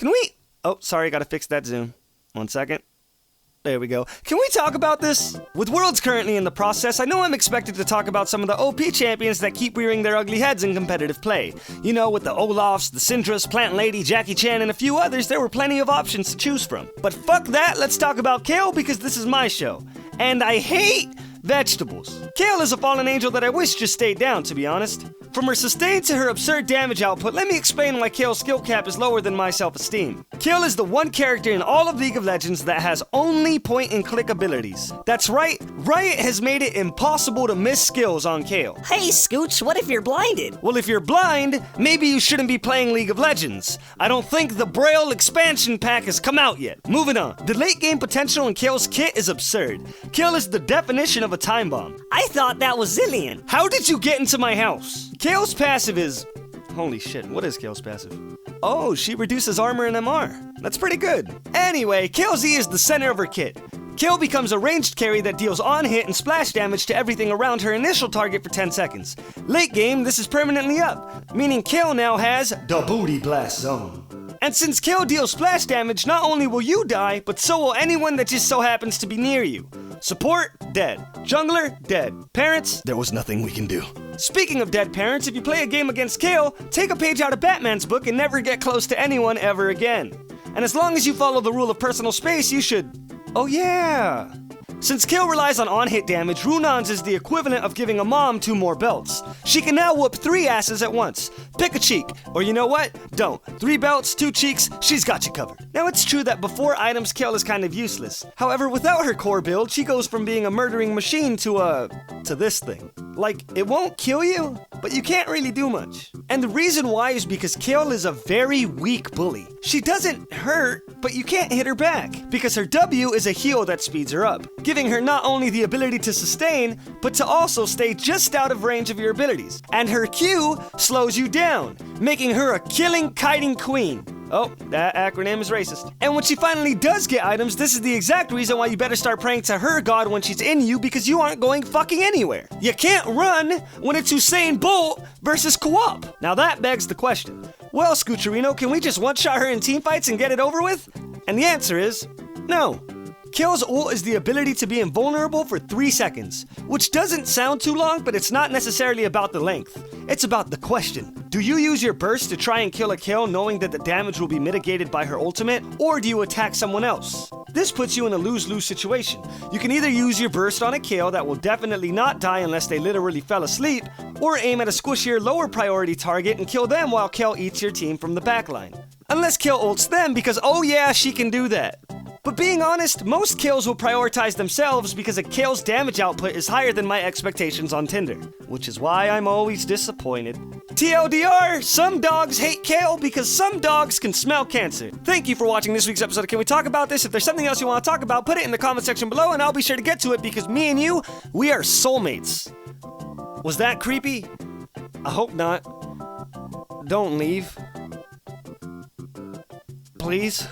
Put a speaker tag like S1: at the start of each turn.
S1: Can we... Oh, sorry, gotta fix that zoom. 1 second. There we go. Can we talk about this? With Worlds currently in the process, I know I'm expected to talk about some of the OP champions that keep rearing their ugly heads in competitive play. You know, with the Olafs, the Syndras, Plant Lady, Jackie Chan, and a few others, there were plenty of options to choose from. But fuck that, let's talk about Kayle because this is my show. And I hate vegetables. Kayle is a fallen angel that I wish just stayed down, to be honest. From her sustain to her absurd damage output, let me explain why Kayle's skill cap is lower than my self-esteem. Kayle is the one character in all of League of Legends that has only point-and-click abilities. That's right, Riot has made it impossible to miss skills on Kayle.
S2: Hey, Skooch, what if you're blinded?
S1: Well, if you're blind, maybe you shouldn't be playing League of Legends. I don't think the Braille expansion pack has come out yet. Moving on. The late-game potential in Kayle's kit is absurd. Kayle is the definition of a time bomb.
S2: I thought that was Zillion.
S1: How did you get into my house? Kayle's passive is... Holy shit, what is Kayle's passive? Oh, she reduces armor and MR. That's pretty good. Anyway, Kayle Z is the center of her kit. Kayle becomes a ranged carry that deals on-hit and splash damage to everything around her initial target for 10 seconds. Late game, this is permanently up, meaning Kayle now has the Booty Blast Zone. And since Kayle deals splash damage, not only will you die, but so will anyone that just so happens to be near you. Support, dead. Jungler, dead. Parents, there was nothing we can do. Speaking of dead parents, if you play a game against Kayle, take a page out of Batman's book and never get close to anyone ever again. And as long as you follow the rule of personal space, you should... Oh yeah! Since Kayle relies on-hit damage, Runon's is the equivalent of giving a mom 2 more belts. She can now whoop 3 asses at once. Pick a cheek. Or you know what? Don't. 3 belts, 2 cheeks, she's got you covered. Now it's true that before items, Kayle is kind of useless. However, without her core build, she goes from being a murdering machine to this thing. Like, it won't kill you, but you can't really do much. And the reason why is because Kayle is a very weak bully. She doesn't hurt, but you can't hit her back, because her W is a heal that speeds her up, giving her not only the ability to sustain, but to also stay just out of range of your abilities. And her Q slows you down, making her a killing, kiting queen. Oh, that acronym is racist. And when she finally does get items, this is the exact reason why you better start praying to her god when she's in you, because you aren't going fucking anywhere. You can't run when it's Usain Bolt versus co-op. Now that begs the question. Well, Scoocherino, can we just one-shot her in teamfights and get it over with? And the answer is no. Kayle's ult is the ability to be invulnerable for 3 seconds, which doesn't sound too long, but it's not necessarily about the length. It's about the question. Do you use your burst to try and kill a Kayle knowing that the damage will be mitigated by her ultimate, or do you attack someone else? This puts you in a lose-lose situation. You can either use your burst on a Kayle that will definitely not die unless they literally fell asleep, or aim at a squishier lower priority target and kill them while Kayle eats your team from the backline. Unless Kayle ults them because oh yeah, she can do that. But being honest, most Kayles will prioritize themselves because a Kayle's damage output is higher than my expectations on Tinder, which is why I'm always disappointed. TLDR, some dogs hate Kayle because some dogs can smell cancer. Thank you for watching this week's episode of Can We Talk About This? If there's something else you want to talk about, put it in the comment section below and I'll be sure to get to it because me and you, we are soulmates. Was that creepy? I hope not. Don't leave. Please.